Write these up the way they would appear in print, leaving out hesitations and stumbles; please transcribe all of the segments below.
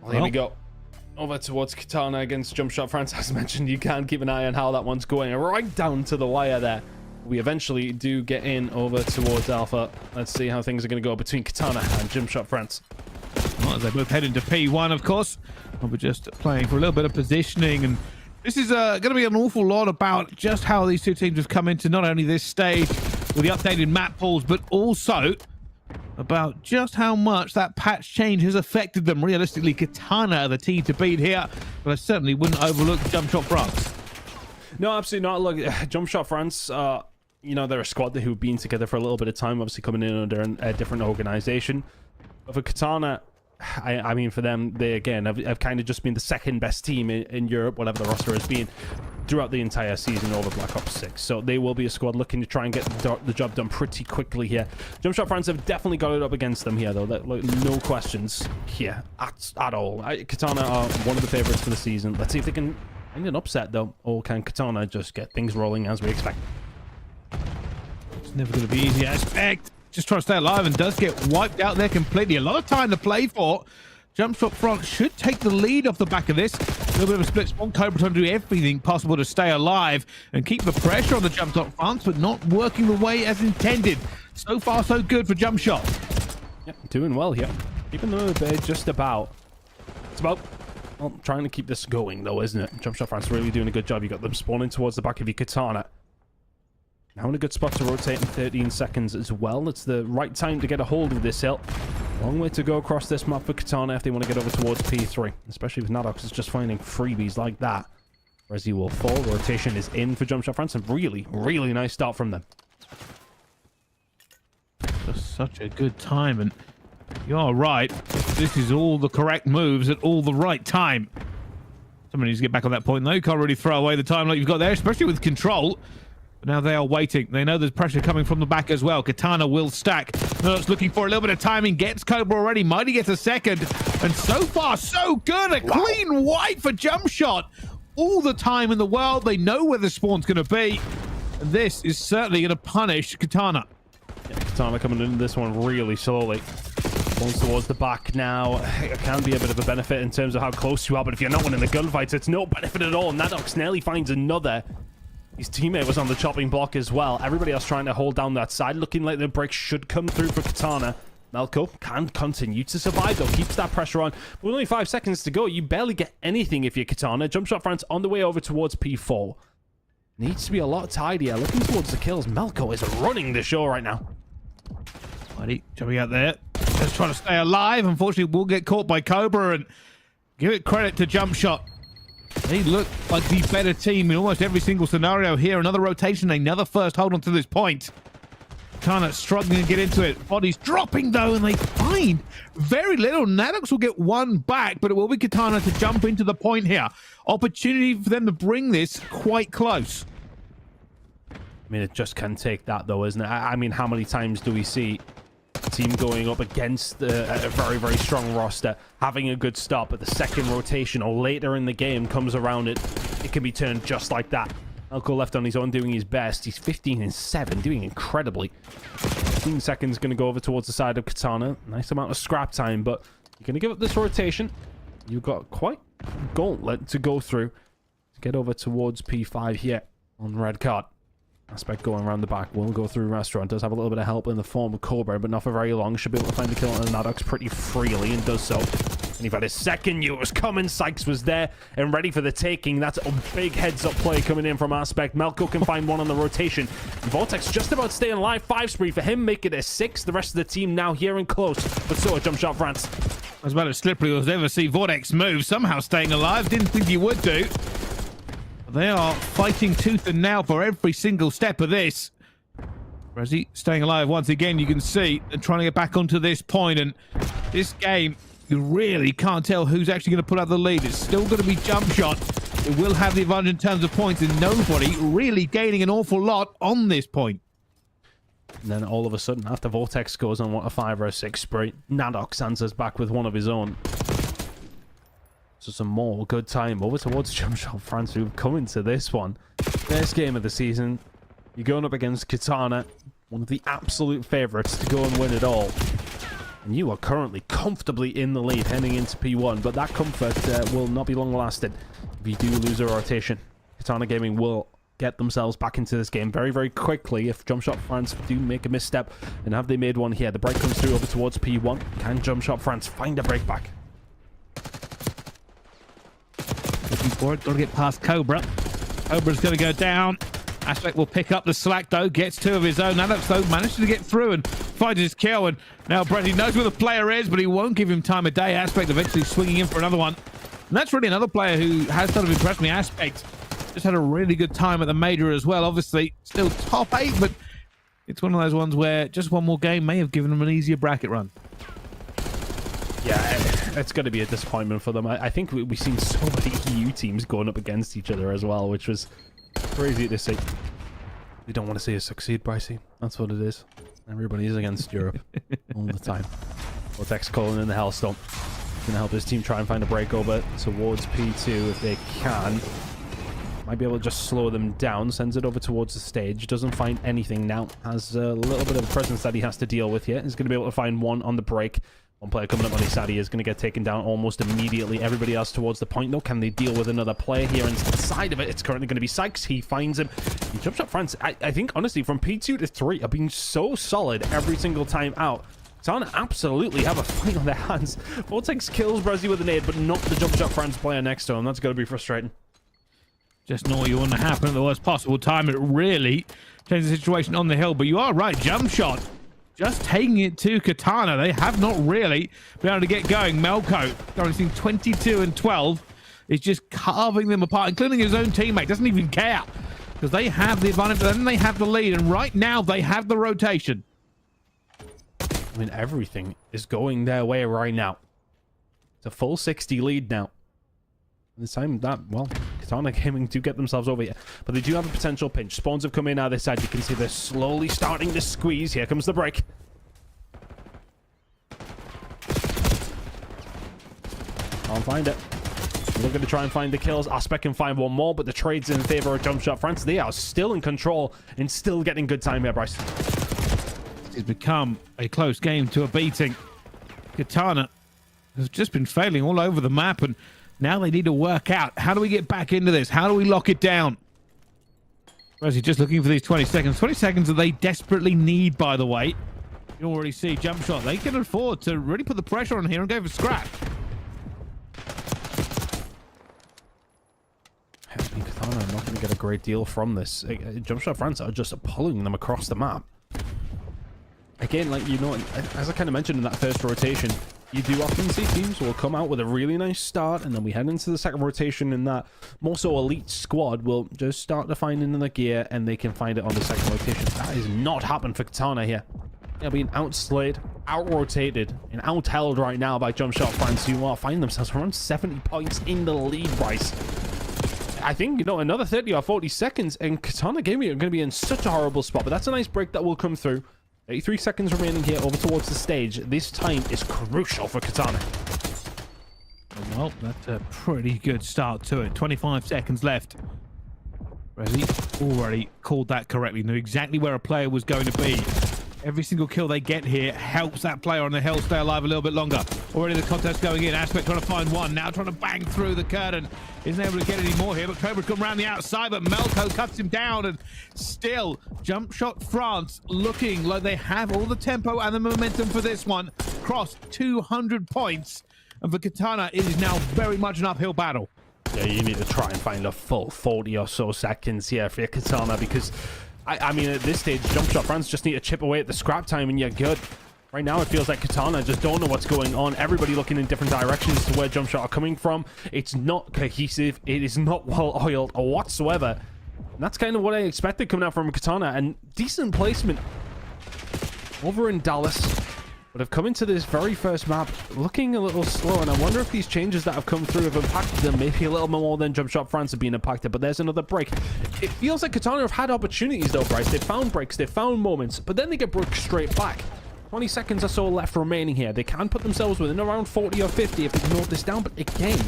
Well, here we go. Over towards Katana against JumpShot France. As mentioned, you can keep an eye on how that one's going. Right down to the wire there. We eventually do get in over towards Alpha. Let's see how things are going to go between Katana and JumpShot France. Well, they both head into P1, of course. We're just playing for a little bit of positioning, and this is going to be an awful lot about just how these two teams have come into not only this stage with the updated map pools, but also about just how much that patch change has affected them. Realistically, Katana are the team to beat here, but I certainly wouldn't overlook JumpShot France. No, absolutely not. Look, JumpShot France, you know, they're a squad who've been together for a little bit of time, obviously coming in under a different organization. But for Katana, I mean, for them, they, again, have kind of just been the second best team in Europe, whatever the roster has been, throughout the entire season over Black Ops 6. So they will be a squad looking to try and get the job done pretty quickly here. JumpShot France have definitely got it up against them here, though. No questions here at all. Katana are one of the favorites for the season. Let's see if they can find an upset, though, or can Katana just get things rolling as we expect? It's never going to be easy, I expect. Just trying to stay alive and does get wiped out there completely. A lot of time to play for. JumpShot France should take the lead off the back of this. A little bit of a split spawn. Cobra trying to do everything possible to stay alive and keep the pressure on the JumpShot France, but not working the way as intended. So far, so good for JumpShot. Yep, doing well here. Keeping them at bay just about. It's about, well, trying to keep this going, though, isn't it? JumpShot France really doing a good job. You got them spawning towards the back of your Katana. Now in a good spot to rotate in 13 seconds as well. It's the right time to get a hold of this hill. Long way to go across this map for Katana if they want to get over towards P3. Especially if Nadox is just finding freebies like that. Resi will fall. Rotation is in for JumpShot France. And really, really nice start from them. Just such a good time. And you're right. This is all the correct moves at all the right time. Somebody needs to get back on that point, though. You can't really throw away the time like you've got there, especially with control. Now they are waiting. They know there's pressure coming from the back as well. Katana will stack. It's looking for a little bit of timing. Gets Cobra already. Mighty gets a second. And so far, so good. A clean wipe for JumpShot. All the time in the world. They know where the spawn's going to be. And this is certainly going to punish Katana. Yeah, Katana coming into this one really slowly. Spawns towards the back now. It can be a bit of a benefit in terms of how close you are. But if you're not winning the gunfights, it's no benefit at all. Nadox nearly finds another. His teammate was on the chopping block as well. Everybody else trying to hold down that side. Looking like the break should come through for Katana. Melko can continue to survive, though. Keeps that pressure on. But with only 5 seconds to go, you barely get anything if you're Katana. JumpShot France on the way over towards P4. Needs to be a lot tidier. Looking towards the kills. Melko is running the show right now. Mighty jumping out there. Just trying to stay alive. Unfortunately, we'll get caught by Cobra. And give it credit to JumpShot. They look like the better team in almost every single scenario here. Another rotation, another first hold on to this point. Katana struggling to get into it. Bodies dropping, though, and they find very little. Nadox will get one back, but it will be Katana to jump into the point here. Opportunity for them to bring this quite close. I mean, it just can take that, though, isn't it? I mean, how many times do we see a team going up against a very, very strong roster, having a good start, but the second rotation or later in the game comes around, it can be turned just like that. Elko left on his own, doing his best. He's 15-7, doing incredibly. 15 seconds going to go over towards the side of Katana. Nice amount of scrap time, but you're going to give up this rotation. You've got quite a gauntlet to go through to get over towards P5 here on red card. Aspect going around the back. Will go through restaurant. Does have a little bit of help in the form of Cobra, but not for very long. Should be able to find the kill on Nadox pretty freely and does so. And he had his second. Knew it was coming. Sykes was there and ready for the taking. That's a big heads-up play coming in from Aspect. Melko can find one on the rotation. Vortex just about staying alive. 5 spree for him. Make it a 6. The rest of the team now here and close. But so a JumpShot France. As about as slippery as ever see Vortex move. Somehow staying alive. Didn't think he would do. They are fighting tooth and nail for every single step of this. Resi staying alive once again, you can see, and trying to get back onto this point. And this game, you really can't tell who's actually going to put out the lead. It's still going to be JumpShot. It will have the advantage in terms of points, and nobody really gaining an awful lot on this point. And then all of a sudden, after Vortex goes on what a 5 or a 6 spree, Nadox answers back with one of his own. So some more good time over towards JumpShot France, who've come into this one. First game of the season. You're going up against Katana, one of the absolute favorites to go and win it all. And you are currently comfortably in the lead heading into P1, but that comfort will not be long lasting if you do lose a rotation. Katana Gaming will get themselves back into this game very, very quickly if JumpShot France do make a misstep. And have they made one here? The break comes through over towards P1. Can JumpShot France find a break back? Looking for it. Got to get past Cobra. Cobra's going to go down. Aspect will pick up the slack, though. Gets two of his own. Adams, though, manages to get through and finds his kill. And now Brett, he knows where the player is, but he won't give him time of day. Aspect eventually swinging in for another one. And that's really another player who has sort of impressed me. Aspect just had a really good time at the major as well. Obviously, still top 8, but it's one of those ones where just one more game may have given him an easier bracket run. Yeah, it's going to be a disappointment for them. I think we've seen so many EU teams going up against each other as well, which was crazy to see. We don't want to see us succeed, Brycey. That's what it is. Everybody's against Europe all the time. Vortex calling in the Hellstorm. Going to help his team try and find a break over towards P2 if they can. Might be able to just slow them down. Sends it over towards the stage. Doesn't find anything now. Has a little bit of a presence that he has to deal with here. He's going to be able to find one on the break. One player coming up on his side, he is going to get taken down almost immediately. Everybody else towards the point, though. Can they deal with another player here inside of it? It's currently going to be Sykes. He finds him. And JumpShot France, I think, honestly, from P2 to 3 are being so solid every single time out. Katana absolutely have a fight on their hands. Vortex kills Brezzy with a nade, but not the JumpShot France player next to him. That's going to be frustrating. Just know what you want to happen at the worst possible time. It really changed the situation on the hill. But you are right, JumpShot just taking it to Katana. They have not really been able to get going. Melko, currently seeing 22 and 12, is just carving them apart, including his own teammate. Doesn't even care because they have the advantage, then they have the lead, and right now they have the rotation. I mean, everything is going their way right now. It's a full 60 lead now. This time, well, Katana Gaming do get themselves over here. But they do have a potential pinch. Spawns have come in out this side. You can see they're slowly starting to squeeze. Here comes the break. Can't find it. They're going to try and find the kills. Aspect can find one more, but the trade's in favor of JumpShot France. They are still in control and still getting good time here, Bryce. It's become a close game to a beating. Katana has just been failing all over the map, and now they need to work out, how do we get back into this? How do we lock it down? Whereas he's just looking for these 20 seconds. 20 seconds that they desperately need, by the way. You already see JumpShot. They can afford to really put the pressure on here and go for scrap. I think Katana are not going to get a great deal from this. JumpShot France are just pulling them across the map. Again, like, you know, as I kind of mentioned in that first rotation, you do often see teams will come out with a really nice start, and then we head into the second rotation, and that more so elite squad will just start to find another gear, and they can find it on the second rotation. That is not happened for Katana here. They're being outslayed, out-rotated, and out-held right now by JumpShot France, who are finding themselves around 70 points in the lead, Bryce. I think, you know, another 30 or 40 seconds, and Katana Gaming are going to be in such a horrible spot, but that's a nice break that will come through. 83 seconds remaining here over towards the stage. This time is crucial for Katana. Well, that's a pretty good start to it. 25 seconds left. Resi already called that correctly. Knew exactly where a player was going to be. Every single kill they get here helps that player on the hill stay alive a little bit longer. Already the contest going in. Aspect trying to find one. Now trying to bang through the curtain. Isn't able to get any more here, but Cobra's come around the outside, but Melko cuts him down, and still JumpShot France looking like they have all the tempo and the momentum for this one. Cross 200 points, and for Katana, it is now very much an uphill battle. Yeah, you need to try and find a full 40 or so seconds here for your Katana, because I mean, at this stage, JumpShot France just need to chip away at the scrap time and you're good. Right now, it feels like Katana just don't know what's going on. Everybody looking in different directions to where JumpShot are coming from. It's not cohesive. It is not well-oiled or whatsoever. And that's kind of what I expected coming out from Katana. And decent placement over in Dallas. But have come into this very first map looking a little slow, and I wonder if these changes that have come through have impacted them maybe a little more than JumpShot France have been impacted. But there's another break. It feels like Katana have had opportunities though, Bryce. They've found breaks, they've found moments, but then they get broke straight back. 20 seconds or so left remaining here. They can put themselves within around 40 or 50 if they can note this down, but again,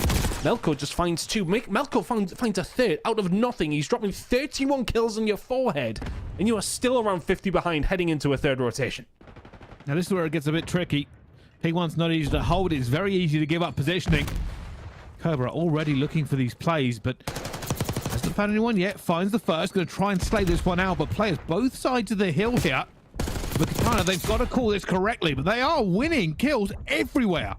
Melko just finds two. Melko finds a third out of nothing. He's dropping 31 kills on your forehead, and you are still around 50 behind heading into a third rotation. Now, this is where it gets a bit tricky. P1's not easy to hold. It's very easy to give up positioning. Cobra already looking for these plays, but hasn't found anyone yet. Finds the first. Going to try and slay this one out, but players both sides of the hill here. But Katana, they've got to call this correctly, but they are winning kills everywhere.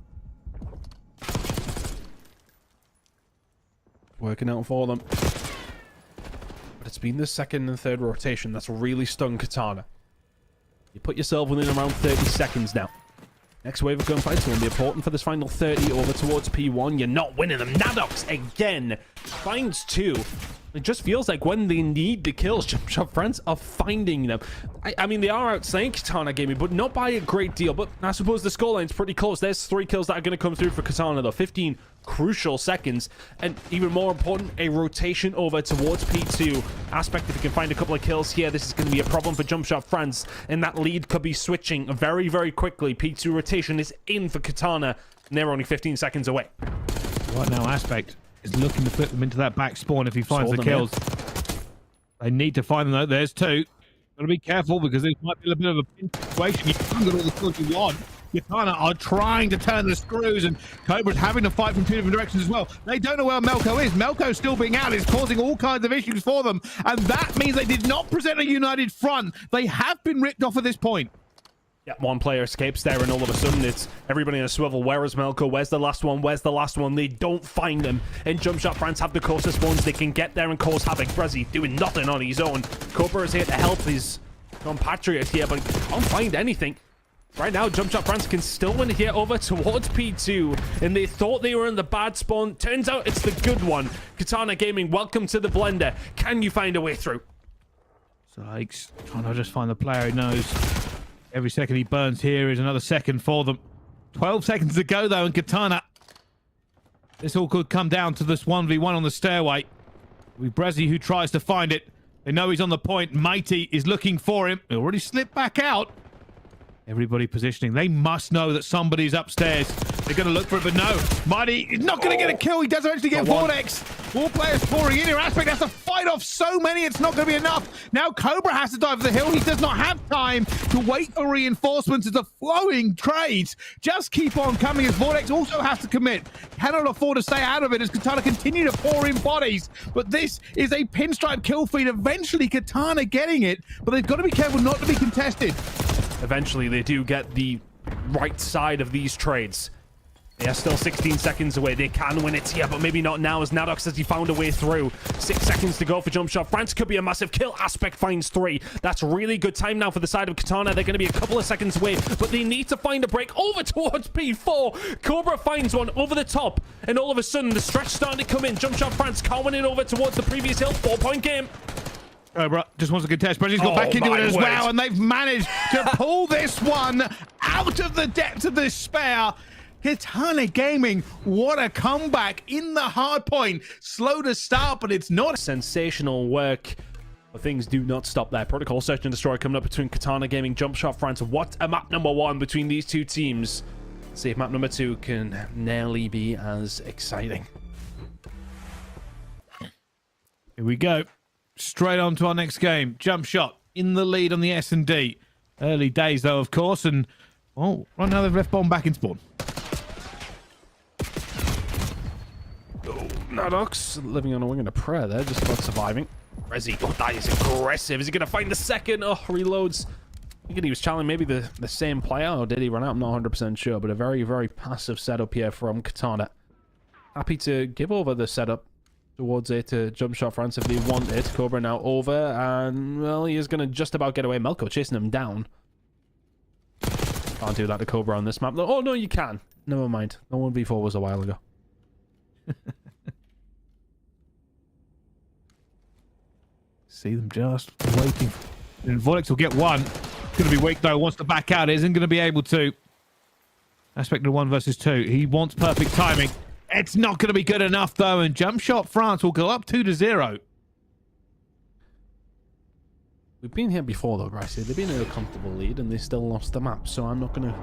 Working out for them. But it's been the second and third rotation that's really stung Katana. You put yourself within around 30 seconds now. Next wave of gunfights will be important for this final 30 over towards P1. You're not winning them. Nadox again finds 2. It just feels like when they need the kills, JumpShot friends are finding them. I mean, they are outslaying Katana Gaming, but not by a great deal. But I suppose the scoreline's pretty close. There's 3 kills that are going to come through for Katana, though. 15 crucial seconds. And even more important, a rotation over towards P2. Aspect, if you can find a couple of kills here, this is going to be a problem for JumpShot friends. And that lead could be switching very, very quickly. P2 rotation is in for Katana, and they're only 15 seconds away. Right now, Aspect is looking to put them into that back spawn if he finds the kills. They need to find them, though. There's 2. Got to be careful because this might be a bit of a pinch situation. You haven't got all the kills you want. Katana are trying to turn the screws, and Cobra's having to fight from 2 different directions as well. They don't know where Melko is. Melko still being out is causing all kinds of issues for them, and that means they did not present a united front. They have been ripped off at this point. Yeah, one player escapes there, and all of a sudden it's everybody in a swivel. Where is Melko? Where's the last one? Where's the last one? They don't find them. And JumpShot France have the closest ones. They can get there and cause havoc. Brezzy doing nothing on his own. Cobra is here to help his compatriot here, but can't find anything. Right now, JumpShot France can still win here over towards P2, and they thought they were in the bad spawn. Turns out it's the good one. Katana Gaming, welcome to the blender. Can you find a way through? Sykes trying to just find the player who knows. Every second he burns here is another second for them. 12 seconds to go, though, and Katana. This all could come down to this 1v1 on the stairway. With Brezzy, who tries to find it. They know he's on the point. Mighty is looking for him. He already slipped back out. Everybody positioning. They must know that somebody's upstairs. They're going to look for it, but no. Mighty is not going to get a kill. He does eventually get Vortex. More players pouring in here. Aspect has to fight off so many. It's not going to be enough. Now Cobra has to dive for the hill. He does not have time to wait for reinforcements. It's a flowing trades. Just keep on coming as Vortex also has to commit. Cannot afford to stay out of it as Katana continue to pour in bodies. But this is a pinstripe kill feed. Eventually Katana getting it, but they've got to be careful not to be contested. Eventually, they do get the right side of these trades. They are still 16 seconds away. They can win it here, but maybe not now as Nadox says he found a way through. 6 seconds to go for JumpShot. France could be a massive kill. Aspect finds 3. That's really good time now for the side of Katana. They're going to be a couple of seconds away, but they need to find a break over towards P4. Cobra finds one over the top, and all of a sudden, the stretch starting to come in. JumpShot France can't win it over towards the previous hill. 4-point game. Cobra just wants to contest, but he's got back into it as well, and they've managed to pull this one out of the depths of despair. Katana Gaming, what a comeback in the hard point. Slow to start, but it's not. Sensational work. But things do not stop there. Protocol Search and Destroy coming up between Katana Gaming, JumpShot France. What a map number 1 between these 2 teams. Let's see if map number 2 can nearly be as exciting. Here we go. Straight on to our next game. JumpShot in the lead on the S&D. Early days, though, of course. And, oh, right now they've left bomb back in spawn. Oh, Nadox living on a wing and a prayer there, just about surviving. Resi, oh, that is aggressive. Is he going to find the second? Oh, reloads. I think he was challenging maybe the same player, or did he run out? I'm not 100% sure, but a very, very passive setup here from Katana. Happy to give over the setup towards it to JumpShot France if they want it. Cobra now over, and, well, he is going to just about get away. Melko chasing him down. Can't do that to Cobra on this map. Oh, no, you can. Never mind. No 1v4 was a while ago. See them just waiting. And Vortex will get one. Going to be weak, though. Wants to back out. Isn't going to be able to. Aspect of 1 versus 2. He wants perfect timing. It's not going to be good enough, though, and JumpShot France will go up 2-0. We've been here before, though, Bryce. They've been in a comfortable lead, and they still lost the map, so I'm not going to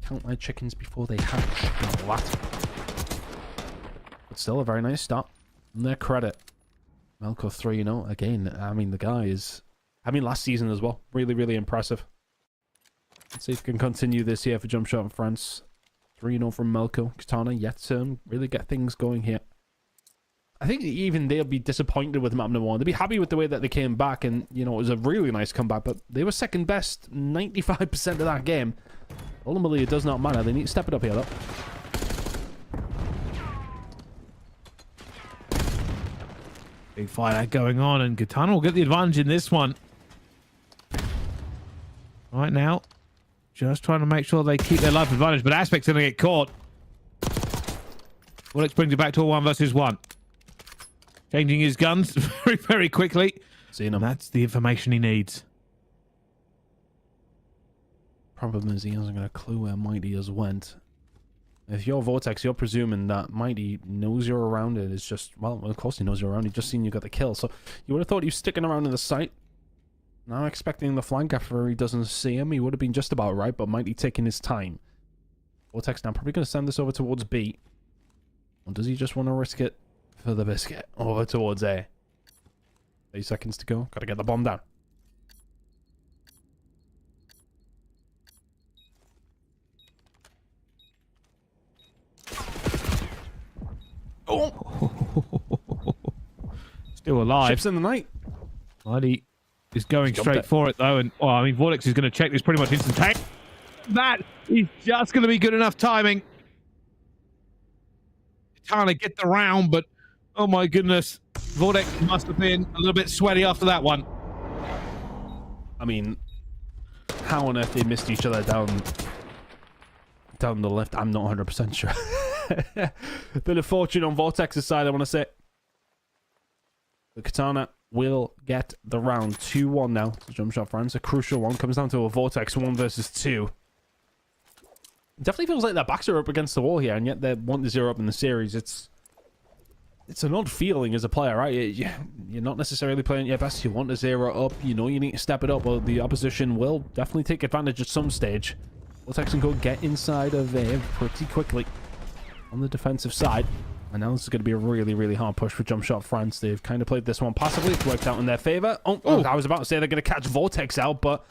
count my chickens before they hatch. Not that. But still a very nice start. In their credit. Melko 3, you know, again, I mean, the guy is... I mean, last season as well. Really, really impressive. Let's see if we can continue this here for JumpShot in France. 3-0 from Melko. Katana yet to really get things going here. I think even they'll be disappointed with map number 1. They'll be happy with the way that they came back, and, you know, it was a really nice comeback, but they were second best 95% of that game. Ultimately, it does not matter. They need to step it up here, though. Big fight going on, and Katana will get the advantage in this one. Right now, just trying to make sure they keep their life advantage, but Aspect's going to get caught. Wolex brings it back to a 1 versus 1. Changing his guns very, very quickly. Seeing him. That's the information he needs. Problem is, he hasn't got a clue where Mighty has went. If you're Vortex, you're presuming that Mighty knows you're around. It is just, well, of course he knows you're around. He just seen you got the kill. So you would have thought he was sticking around in the site. Now expecting the flank after he doesn't see him. He would have been just about right, but Mighty taking his time. Vortex now probably going to send this over towards B. Or does he just want to risk it for the biscuit? Over towards A. 30 seconds to go. Got to get the bomb down. Oh! Still alive. Ships in the night. Mighty is going straight for it, though. And, oh, I mean, Vortex is going to check this pretty much instantaneously. That is just going to be good enough timing. Trying to get the round, but oh my goodness. Vortex must have been a little bit sweaty after that one. I mean, how on earth they missed each other down the left? I'm not 100% sure. Bit of fortune on Vortex's side, I want to say. The Katana will get the round. 2-1 now to JumpShot France. A crucial one. Comes down to a Vortex 1 versus 2. Definitely feels like their backs are up against the wall here, and yet they're 1-0 up in the series. It's an odd feeling as a player, right? You're not necessarily playing your best. You want to 0 up. You know you need to step it up, but the opposition will definitely take advantage at some stage. Vortex and go get inside of there pretty quickly on the defensive side. And now this is going to be a really, really hard push for JumpShot France. They've kind of played this one passively. It's worked out in their favor. Oh, I was about to say they're going to catch Vortex out, but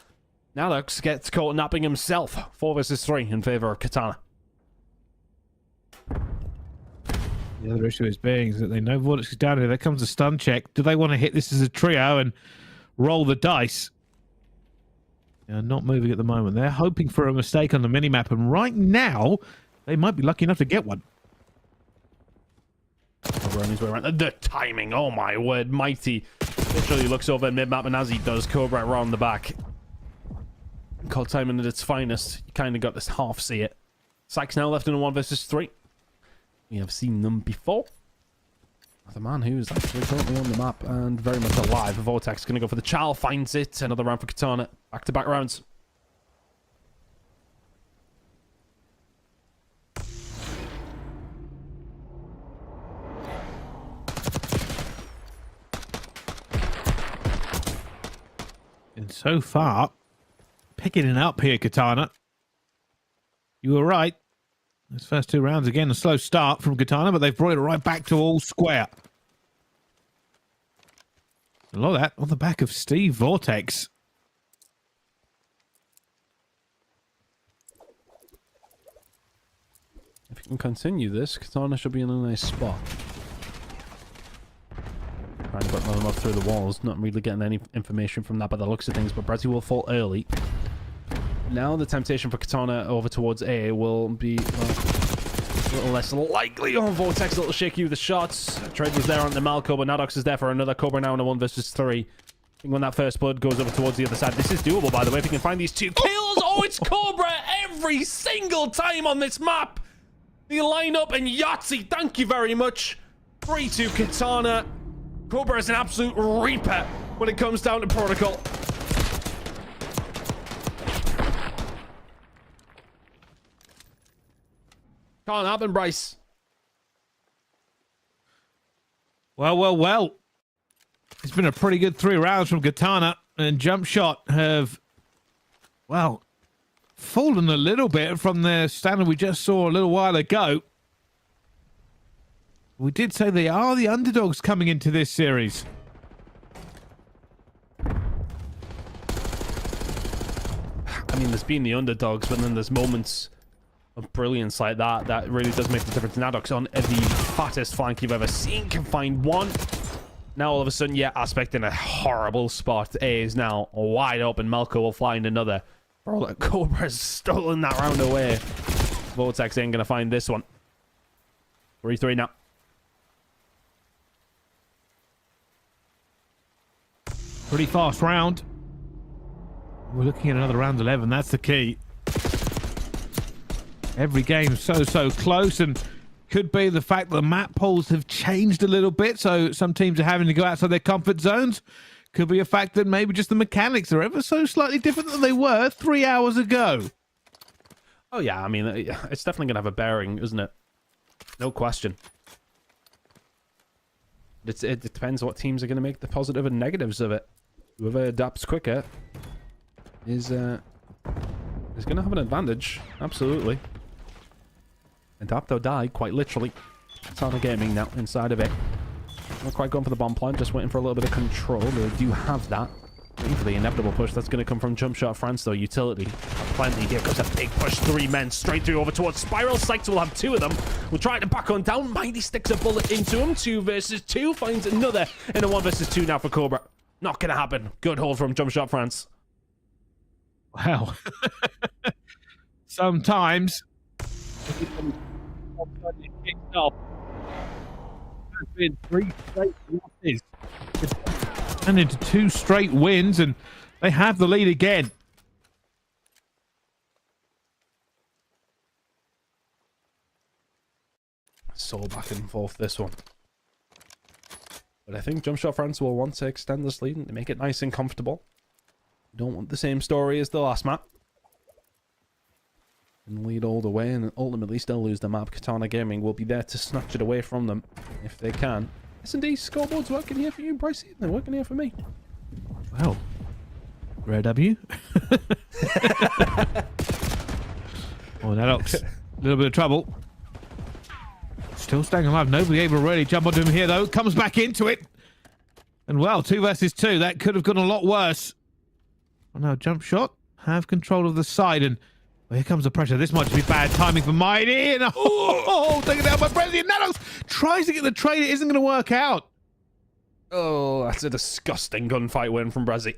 Nalox gets caught napping himself. 4 versus 3 in favor of Katana. The other issue is that they know Vortex is down here. There comes a stun check. Do they want to hit this as a trio and roll the dice? They're not moving at the moment. They're hoping for a mistake on the minimap, and right now, they might be lucky enough to get one. Running his way around. The timing, oh my word. Mighty literally looks over at mid-map, and as he does, Cobra around the back. Call timing at its finest. You kind of got this half see it. Sykes now left in a 1 versus 3. We have seen them before. The man who's actually currently on the map and very much alive. Vortex going to go for the Chal, finds it. Another round for Katana. Back-to-back rounds. And so far, picking it up here, Katana. You were right. Those first 2 rounds, again, a slow start from Katana, but they've brought it right back to all square. A lot of that on the back of Steve Vortex. If you can continue this, Katana should be in a nice spot. Trying to put them up through the walls. Not really getting any information from that by the looks of things, but Brazzy will fall early. Now the temptation for Katana over towards A will be a little less likely. Oh, Vortex, a little shaky with the shots. Trade was there on the Malco, but Nadox is there for another Cobra now in a 1 versus 3. I think when that first blood goes over towards the other side, this is doable, by the way, if you can find these 2 kills. Oh, it's Cobra every single time on this map. The line up and Yahtzee, thank you very much. 3-2 Katana. Cobra is an absolute reaper when it comes down to protocol. Can't happen, Bryce. Well. It's been a pretty good 3 rounds from Katana, and JumpShot have, well, fallen a little bit from their standard we just saw a little while ago. We did say they are the underdogs coming into this series. I mean, there's been the underdogs, but then there's moments of brilliance like that that really does make the difference. Nadox on the fattest flank you've ever seen can find one. Now all of a sudden, yeah, Aspect in a horrible spot. A is now wide open. Malco will find another. Bro, that Cobra's stolen that round away. Vortex ain't gonna find this one. 3-3 now. Pretty fast round. We're looking at another round 11. That's the key. Every game so close, and could be the fact that the map polls have changed a little bit, so some teams are having to go outside their comfort zones. Could be a fact that maybe just the mechanics are ever so slightly different than they were 3 hours ago. Oh yeah, I mean, it's definitely gonna have a bearing, isn't it? No question. It depends what teams are gonna make the positive and negatives of it. Whoever adapts quicker is gonna have an advantage. Absolutely. Adapt or die, quite literally. Katana Gaming now inside of it. Not quite going for the bomb plant, just waiting for a little bit of control. They do have that. Waiting for the inevitable push. That's going to come from JumpShot France, though. Utility. Plenty. Here comes a big push. 3 men straight through over towards Spiral. Sykes will have 2 of them. We'll try to back on down. Mighty sticks a bullet into him. 2 versus 2. Finds another in a 1 versus 2 now for Cobra. Not going to happen. Good hold from JumpShot France. Wow. Sometimes kicked off. There's been 3 straight losses and into 2 straight wins, and they have the lead again. So back and forth this one. But I think JumpShot France will want to extend this lead and make it nice and comfortable. We don't want the same story as the last map. And lead all the way and ultimately still lose the map. Katana Gaming will be there to snatch it away from them if they can. S&D scoreboard's working here for you, Brycey. They're working here for me. Wow. Rare W. Oh, Nadox. A little bit of trouble. Still staying alive. Nobody able to really jump onto him here, though. Comes back into it. And, well, 2 versus 2. That could have gone a lot worse. Well, now, JumpShot have control of the side, and well, here comes the pressure. This might just be bad timing for Mighty. And taken down by Brazzy. Nadox tries to get the trade. It isn't going to work out. Oh, that's a disgusting gunfight win from Brazzy.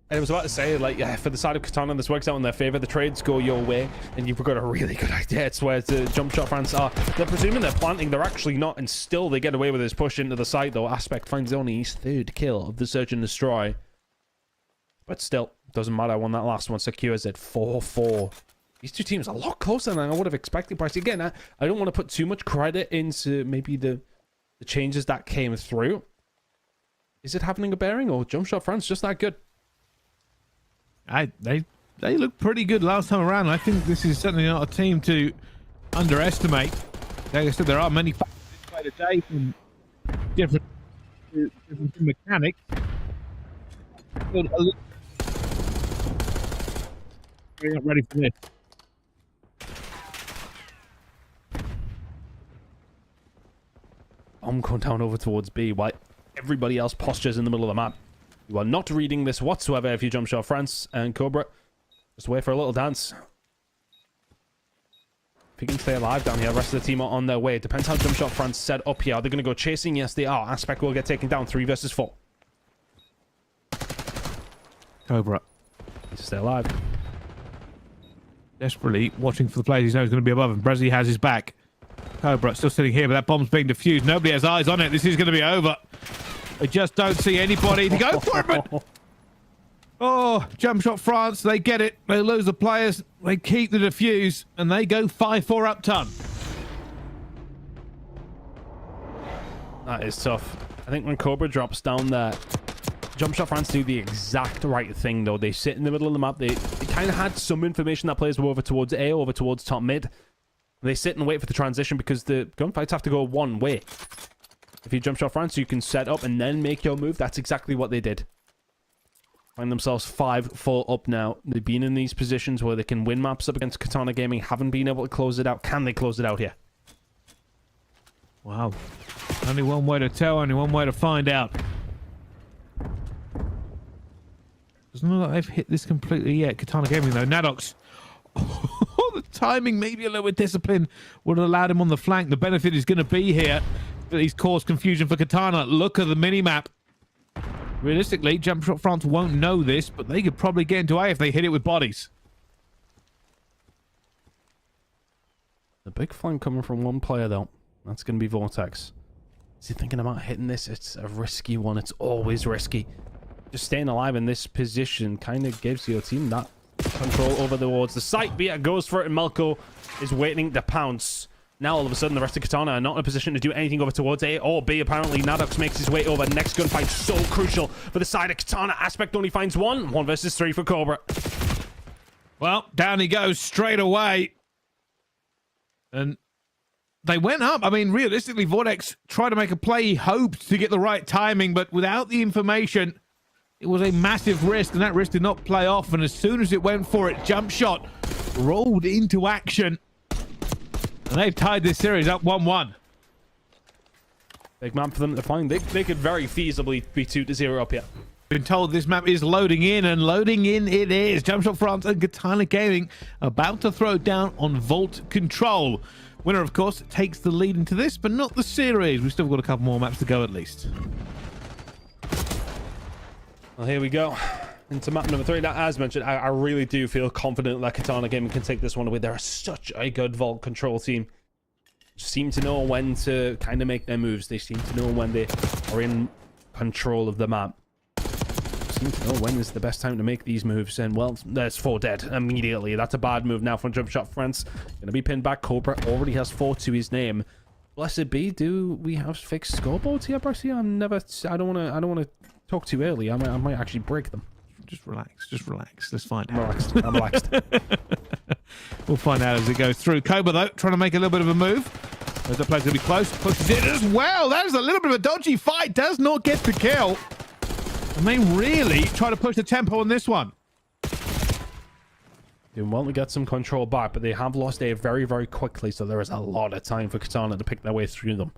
And I was about to say, like, yeah, for the side of Katana, this works out in their favor. The trades go your way, and you've got a really good idea. It's where the JumpShot France are. They're presuming they're planting. They're actually not, and still they get away with this push into the site, though. Aspect finds only his 3rd kill of the Search and Destroy. But still, doesn't matter when that last one secures it. 4-4. These 2 teams are a lot closer than I would have expected. Bryce, again, I don't want to put too much credit into maybe the changes that came through. Is it having a bearing, or JumpShot France just that good? They look pretty good last time around. I think this is certainly not a team to underestimate. Like I said, there are many factors in play today from different mechanics. We're not ready for this. I'm going down over towards B, while everybody else postures in the middle of the map. You are not reading this whatsoever if you JumpShot France and Cobra. Just wait for a little dance. If you can stay alive down here, the rest of the team are on their way. It depends how JumpShot France set up here. Are they going to go chasing? Yes, they are. Aspect will get taken down. 3 versus 4. Cobra. Need to stay alive. Desperately watching for the players he knows is going to be above him. Brazzy has his back. Cobra still sitting here, but that bomb's being defused. Nobody has eyes on it. This is going to be over. They just don't see anybody to go for it, but... Oh, JumpShot France, they get it. They lose the players. They keep the defuse, and they go 5-4 up ton. That is tough. I think when Cobra drops down there, JumpShot France do the exact right thing, though. They sit in the middle of the map. They kind of had some information that players were over towards A, over towards top mid. They sit and wait for the transition because the gunfights have to go one way. If you JumpShot France, you can set up and then make your move. That's exactly what they did. Find themselves 5-4 up now. They've been in these positions where they can win maps up against Katana Gaming. Haven't been able to close it out. Can they close it out here? Wow. Only one way to tell, only one way to find out. Doesn't look like they've hit this completely yet. Katana Gaming, though. Nadox. Oh, the timing, maybe a little bit discipline would have allowed him on the flank. The benefit is going to be here, but he's caused confusion for Katana. Look at the mini-map. Realistically, JumpShot France won't know this, but they could probably get into A if they hit it with bodies. The big flank coming from one player, though. That's going to be Vortex. Is he thinking about hitting this? It's a risky one. It's always risky. Just staying alive in this position kind of gives your team that control over towards the site. Bia goes for it, and Melko is waiting to pounce. Now, all of a sudden, the rest of Katana are not in a position to do anything over towards A or B. Apparently, Nadox makes his way over. Next gunfight, so crucial for the side of Katana. Aspect only finds one. 1 versus 3 for Cobra. Well, down he goes straight away. And they went up. I mean, realistically, Vortex tried to make a play. He hoped to get the right timing, but without the information, it was a massive risk, and that risk did not play off. And as soon as it went for it, JumpShot rolled into action. And they've tied this series up 1-1. Big man for them to find. They could very feasibly be 2-0 up here. Been told this map is loading in, and loading in it is. JumpShot France and Katana Gaming about to throw down on Vault Control. Winner, of course, takes the lead into this, but not the series. We've still got a couple more maps to go at least. Well, here we go. Into map number 3. Now, as mentioned, I really do feel confident that Katana Gaming can take this one away. They're such a good Vault Control team. Seem to know when to kind of make their moves. They seem to know when they are in control of the map. Seem to know when is the best time to make these moves. And, well, there's 4 dead immediately. That's a bad move now from JumpShot France. Going to be pinned back. Cobra already has 4 to his name. Blessed be. Do we have fixed scoreboards here, Brexy? I don't want to talk too early. I might actually break them. Just relax. Let's find out. I'm relaxed. We'll find out as it goes through. Cobra, though, trying to make a little bit of a move. As the play's going to be close. Pushes it as well. That is a little bit of a dodgy fight. Does not get the kill. And they really try to push the tempo on this one. They want to get some control back, but they have lost A very, very quickly, so there is a lot of time for Katana to pick their way through them.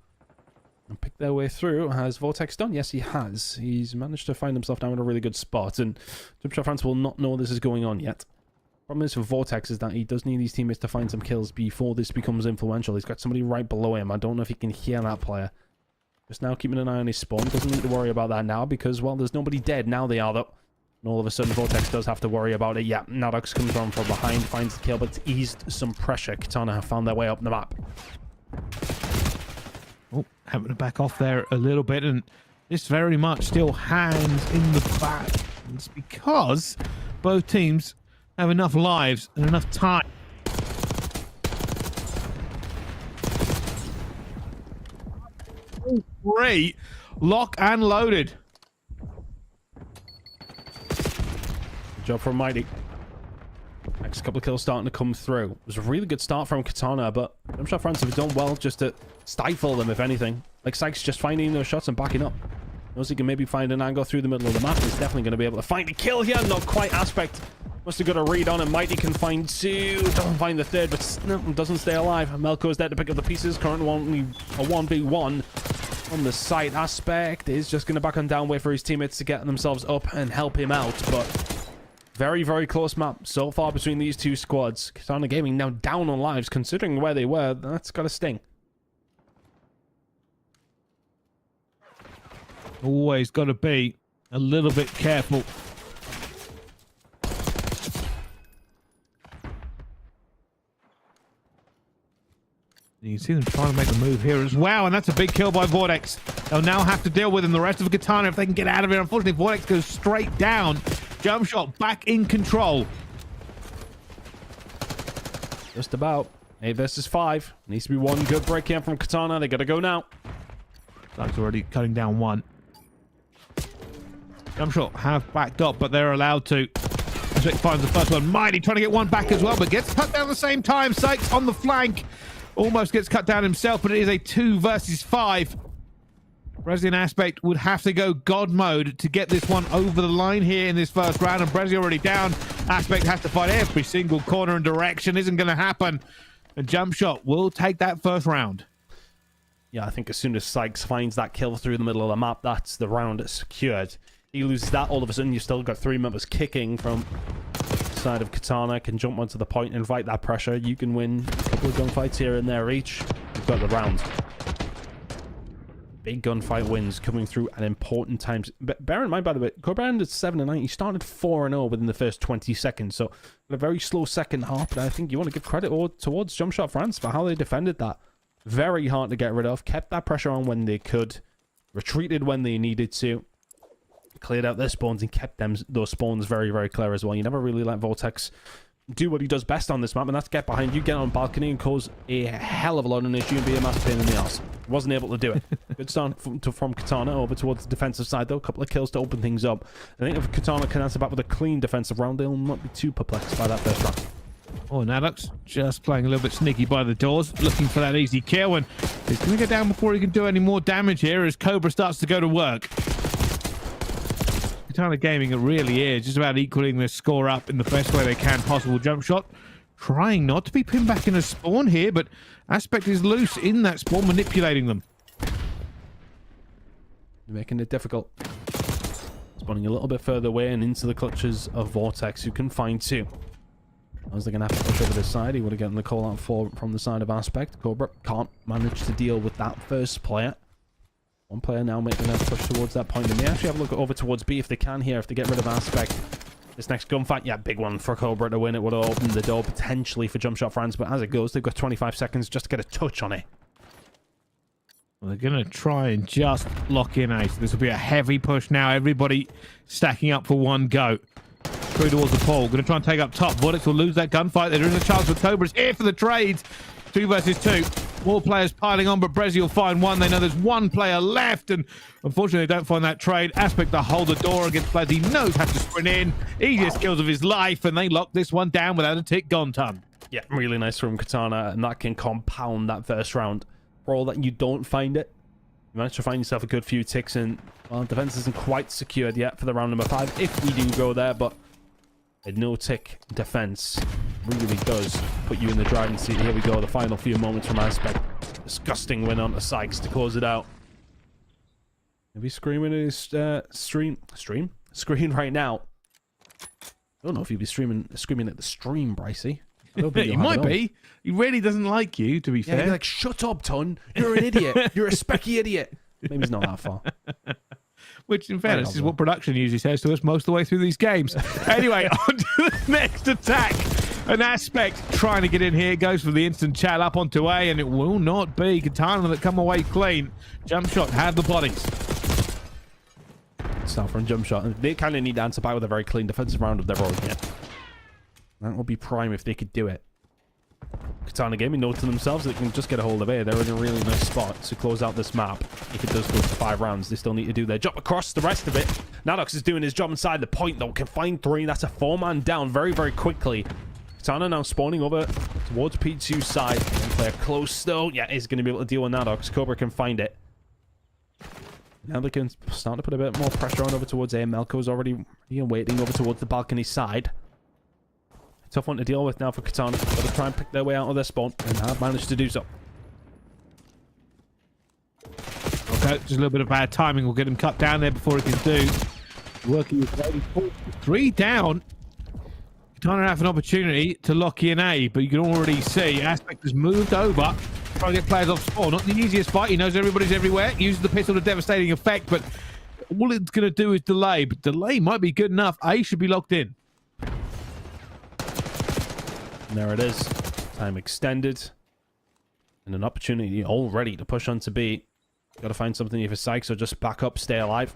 And pick their way through. Has Vortex done? Yes, he has. He's managed to find himself down in a really good spot, and JumpShot France will not know this is going on yet. Problem is for Vortex is that he does need his teammates to find some kills before this becomes influential. He's got somebody right below him. I don't know if he can hear that player. Just now keeping an eye on his spawn. Doesn't need to worry about that now because, well, there's nobody dead. Now they are, though. And all of a sudden, Vortex does have to worry about it. Yeah, Nadox comes on from behind, finds the kill, but it's eased some pressure. Katana have found their way up the map. Oh, having to back off there a little bit, and this very much still hands in the back. It's because both teams have enough lives and enough time. Great. Lock and loaded. Good job from Mighty. Next couple of kills starting to come through. It was a really good start from Katana, but JumpShot France have done well just to stifle them, if anything. Like Sykes just finding those shots and backing up. Knows he can maybe find an angle through the middle of the map. He's definitely going to be able to find a kill here. Not quite. Aspect must have got a read on, and Mighty can find 2. Doesn't find the 3rd, but no, doesn't stay alive. Melko's there to pick up the pieces. Current only a 1v1 on the site. Aspect is just going to back on down, wait for his teammates to get themselves up and help him out, but very, very close map so far between these two squads. Katana Gaming now down on lives, considering where they were. That's got to sting. Always got to be a little bit careful. You can see them trying to make the move here as well, and that's a big kill by Vortex. They'll now have to deal with him. The rest of Katana, if they can get out of it. Unfortunately, Vortex goes straight down. JumpShot back in control. Just about. 8 versus 5. Needs to be one good break in from Katana. They got to go now. That's already cutting down 1. JumpShot have backed up, but they're allowed to. Aspect finds the first one. Mighty trying to get one back as well, but gets cut down at the same time. Sykes on the flank. Almost gets cut down himself, but it is a 2 versus 5. Brezzy Aspect would have to go God mode to get this one over the line here in this first round, and Brezzy already down. Aspect has to fight every single corner and direction. Isn't going to happen. And JumpShot will take that first round. Yeah, I think as soon as Sykes finds that kill through the middle of the map, that's the round secured. He loses that. All of a sudden, you've still got 3 members kicking from the side of Katana. Can jump onto the point and invite that pressure. You can win a couple of gunfights here and there each. You've got the round. Big gunfight wins coming through at important times. Bear in mind, by the way, Cobra ended 7-9. He started 4-0 within the first 20 seconds. So, a very slow second half. But I think you want to give credit towards JumpShot France for how they defended that. Very hard to get rid of. Kept that pressure on when they could. Retreated when they needed to. Cleared out their spawns and kept those spawns very, very clear as well. You never really let Vortex do what he does best on this map, and that's get behind you, get on balcony, and cause a hell of a lot of an issue and be a massive pain in the arse. Wasn't able to do it. Good start from Katana over towards the defensive side, though. A couple of kills to open things up. I think if Katana can answer back with a clean defensive round, they'll not be too perplexed by that first round. Oh, Nadox just playing a little bit sneaky by the doors, looking for that easy kill, and he's going to go down before he can do any more damage here as Cobra starts to go to work. Katana Gaming, it really is just about equaling the score up in the best way they can possible. JumpShot trying not to be pinned back in a spawn here, but Aspect is loose in that spawn, manipulating them. Making it difficult. Spawning a little bit further away and into the clutches of Vortex, who can find 2. I was going to have to push over this side. He would have gotten the call out from the side of Aspect. Cobra can't manage to deal with that first player. One player now making a push towards that point. And they actually have a look over towards B if they can here, if they get rid of Aspect. This next gunfight, yeah, big one for Cobra to win. It would have opened the door potentially for JumpShot France, but as it goes, they've got 25 seconds just to get a touch on it. Well, they're going to try and just lock in Ace. This will be a heavy push now. Everybody stacking up for one go. Through towards the pole. Going to try and take up top. Vortex will lose that gunfight. There is a chance for Cobra's here for the trades. 2 versus 2. More players piling on, but Brezzy will find one. They know there's one player left, and unfortunately they don't find that trade. Aspect to hold the door against players he knows have to sprint in. Easiest kills of his life, and they lock this one down without a tick gone ton. Yeah, really nice from Katana, and that can compound that first round. For all that you don't find it, you manage to find yourself a good few ticks, and well, defense isn't quite secured yet for the round number 5, if we do go there, but a no-tick defense really does put you in the driving seat. Here we go, the final few moments from Aspect. Disgusting win on the Sykes to close it out. Maybe screaming at his screen right now. I don't know if he'd be screaming at the stream, Brycey. He might be. He really doesn't like you, to be fair. He'd be like, shut up, Ton. You're an idiot. You're a specky idiot. Maybe he's not that far. Which, in fairness, is what production usually says to us most of the way through these games. Anyway, on to the next attack. An Aspect trying to get in here. Goes for the instant chat up onto A, and it will not be Katana that come away clean. JumpShot have the bodies. Start from JumpShot. They kind of need to answer back with a very clean defensive round of their own here. That would be prime if they could do it. Katana Gaming note to themselves they can just get a hold of A. They're in a really nice spot to close out this map. If it does go to 5 rounds, they still need to do their job across the rest of it. Nadox is doing his job inside the point, though. Can find 3. That's a 4-man down very, very quickly. Katana now spawning over towards P2's side. They're close, though. Yeah, is going to be able to deal with Nadox. Cobra can find it. Now they can start to put a bit more pressure on over towards A. Melko's already waiting over towards the balcony side. Tough one to deal with now for Katana. Got to try and pick their way out of their spawn, and have managed to do so. Okay, just a little bit of bad timing will get him cut down there before he can do. Working his way forward. 3 down. Katana have an opportunity to lock in A, but you can already see Aspect has moved over. Trying to get players off spawn. Not the easiest fight. He knows everybody's everywhere. Uses the pistol to devastating effect, but all it's going to do is delay. But delay might be good enough. A should be locked in. And there it is. Time extended. And an opportunity already to push on to B. Got to find something here for Sykes, or just back up, stay alive.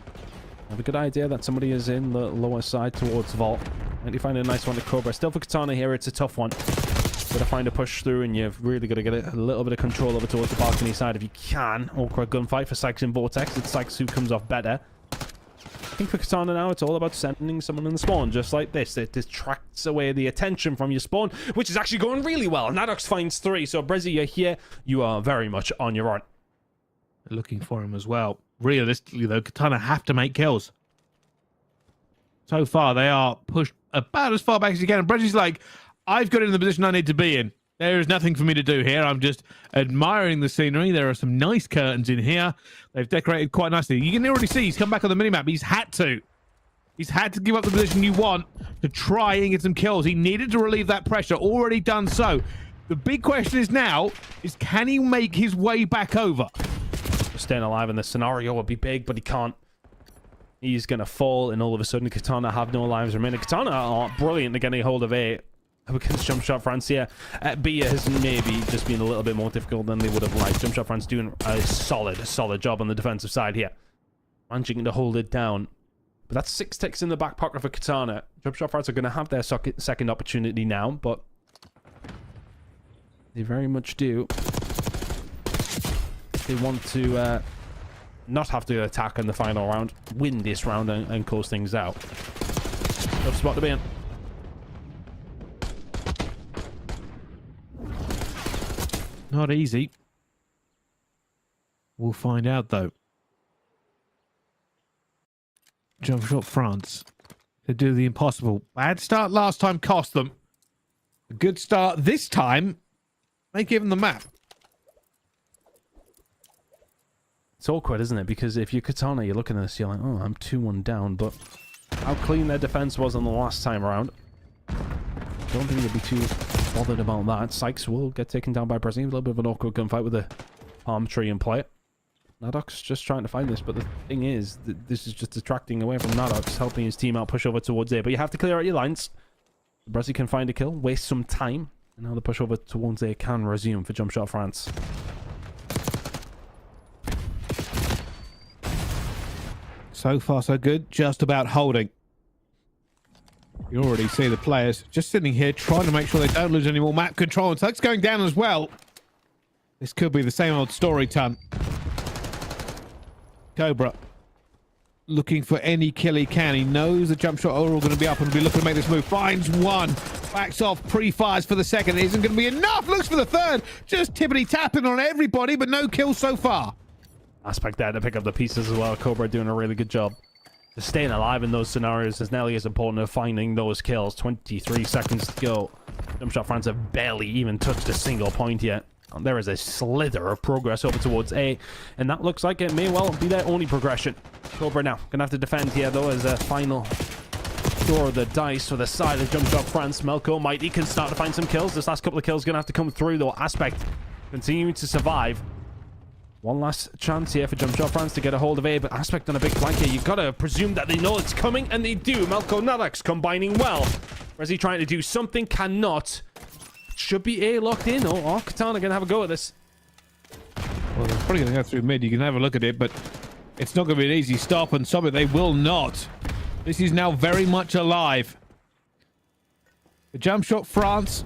I have a good idea that somebody is in the lower side towards Vault. Might you find a nice one to Cobra. Still for Katana here, it's a tough one. Got to find a push through, and you've really got to get a little bit of control over towards the balcony side if you can. Awkward gunfight for Sykes and Vortex. It's Sykes who comes off better. I think for Katana now, it's all about sending someone in the spawn, just like this. It distracts away the attention from your spawn, which is actually going really well. Nadox finds 3, so Brezzy, you're here. You are very much on your own. Looking for him as well. Realistically, though, Katana have to make kills. So far, they are pushed about as far back as you can. And Brezzy's like, I've got in the position I need to be in. There is nothing for me to do here. I'm just admiring the scenery. There are some nice curtains in here. They've decorated quite nicely. You can already see he's come back on the minimap. He's had to. He's had to give up the position you want to try and get some kills. He needed to relieve that pressure. Already done so. The big question is now, can he make his way back over? Staying alive in this scenario would be big, but he can't. He's going to fall, and all of a sudden, Katana have no lives remaining. Katana are brilliant at getting a hold of A against JumpShot France here. B has maybe just been a little bit more difficult than they would have liked. JumpShot France doing a solid job on the defensive side here. Managing to hold it down. But that's 6 ticks in the back pocket for Katana. JumpShot France are going to have their second opportunity now, but they very much do. They want to not have to attack in the final round, win this round, and close things out. Tough spot to be in. Not easy. We'll find out, though. JumpShot France. They do the impossible. Bad start last time cost them. A good start this time may give them the map. It's awkward, isn't it? Because if you're Katana, you're looking at this, you're like, oh, I'm 2-1 down, but how clean their defense was on the last time around. Don't think they'd be too bothered about that. Sykes will get taken down by Brazil. A little bit of an awkward gunfight with a palm tree in play. Nadok's just trying to find this, but the thing is, this is just detracting away from Nadok's, helping his team out push over towards A. But you have to clear out your lines. Brazil can find a kill, waste some time, and now the push over towards A can resume for JumpShot France. So far, so good. Just about holding. You already see the players just sitting here trying to make sure they don't lose any more map control. And Tuck's going down as well. This could be the same old story, Ton. Cobra looking for any kill he can. He knows the JumpShot are all going to be up and be looking to make this move. Finds one. Backs off. Pre-fires for the second. It isn't going to be enough. Looks for the third. Just tippity-tapping on everybody, but no kills so far. Aspect there to pick up the pieces as well. Cobra doing a really good job. Just staying alive in those scenarios is nearly as important as finding those kills. 23 seconds to go. JumpShot France have barely even touched a single point yet. And there is a slither of progress over towards A, and that looks like it may well be their only progression. Cobra now gonna have to defend here though as a final throw of the dice for the side of JumpShot France. Melko Mighty can start to find some kills. This last couple of kills gonna have to come through though. Aspect continuing to survive. One last chance here for JumpShot France to get a hold of A, but Aspect on a big flank here. You've got to presume that they know it's coming, and they do. Melko Nadak's combining well. Or is he trying to do something? Cannot. Should be A locked in, or Katana going to have a go at this. Well, they're probably going to go through mid. You can have a look at it, but it's not going to be an easy stop, and some of it they will not. This is now very much alive. The JumpShot France,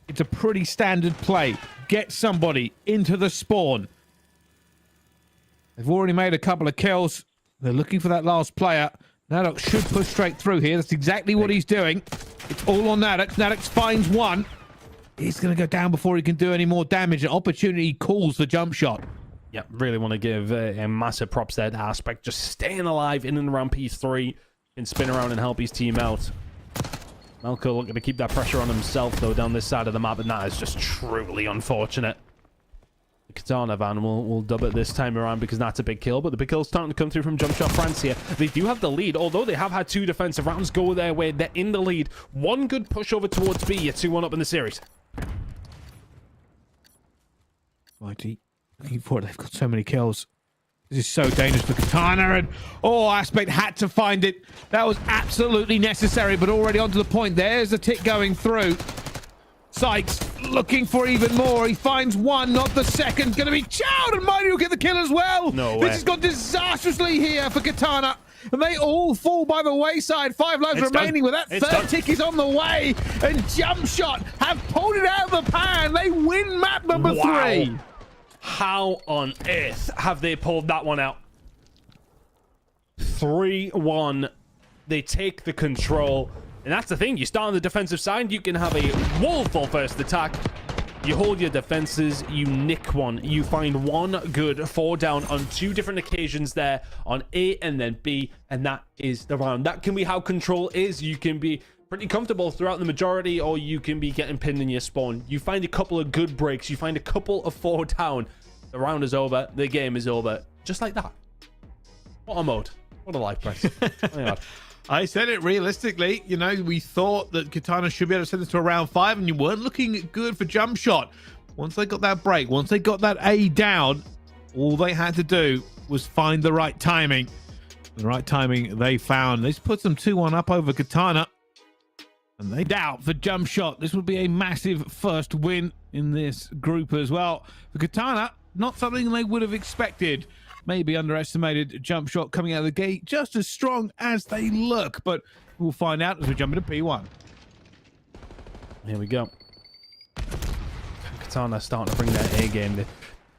it's a pretty standard play. Get somebody into the spawn. They've already made a couple of kills. They're looking for that last player. Nadok should push straight through here. That's exactly what he's doing. It's all on Nadok. Nadok finds one. He's going to go down before he can do any more damage. An opportunity calls the JumpShot. Yeah, really want to give a massive props there to Aspect. Just staying alive in and around P3. Can spin around and help his team out. Melko looking to keep that pressure on himself, though, down this side of the map, and that is just truly unfortunate. The Katana van will dub it this time around because that's a big kill, but the big kill's starting to come through from JumpShot France here. They do have the lead, although they have had 2 defensive rounds go their way. They're in the lead. One good push over towards B. You're 2-1 up in the series. Mighty. Looking for it. They've got so many kills. This is so dangerous for Katana, and Aspect had to find it. That was absolutely necessary, but already onto the point. There's a tick going through. Sykes looking for even more. He finds one, not the second. Going to be Chowed, and Mighty will get the kill as well. No way. This has gone disastrously here for Katana, and they all fall by the wayside. 5 lives remaining, but that third tick is on the way, and JumpShot have pulled it out of the pan. They win map number 3. How on earth have they pulled that one out? 3-1. They take the control. And that's the thing. You start on the defensive side. You can have a woeful first attack. You hold your defenses. You nick one. You find one good 4 down on 2 different occasions there on A and then B. And that is the round. That can be how control is. You can be pretty comfortable throughout the majority, or you can be getting pinned in your spawn. You find a couple of good breaks. You find a couple of 4 down. The round is over. The game is over. Just like that. What a mode. What a life, Bryce. I said it realistically. You know, we thought that Katana should be able to send this to a round 5, and you weren't looking good for JumpShot. Once they got that break, once they got that A down, all they had to do was find the right timing. The right timing they found. This puts them 2-1 up over Katana. And they doubt for JumpShot. This would be a massive first win in this group as well. For Katana, not something they would have expected. Maybe underestimated JumpShot coming out of the gate just as strong as they look. But we'll find out as we jump into P1. Here we go. Katana starting to bring their A game.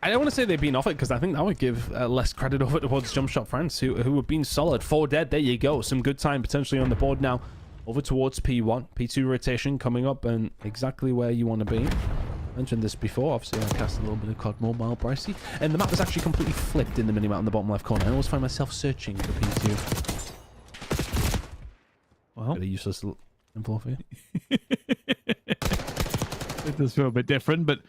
I don't want to say they've been off it because I think that would give less credit over towards JumpShot France who have been solid. 4 dead. There you go. Some good time potentially on the board now. Over towards P1. P2 rotation coming up and exactly where you want to be. Mentioned this before. Obviously, I cast a little bit of COD Mobile, Bricey. And the map was actually completely flipped in the minimap in the bottom left corner. I always find myself searching for P2. Well, bit of useless info for you. It does feel a bit different, but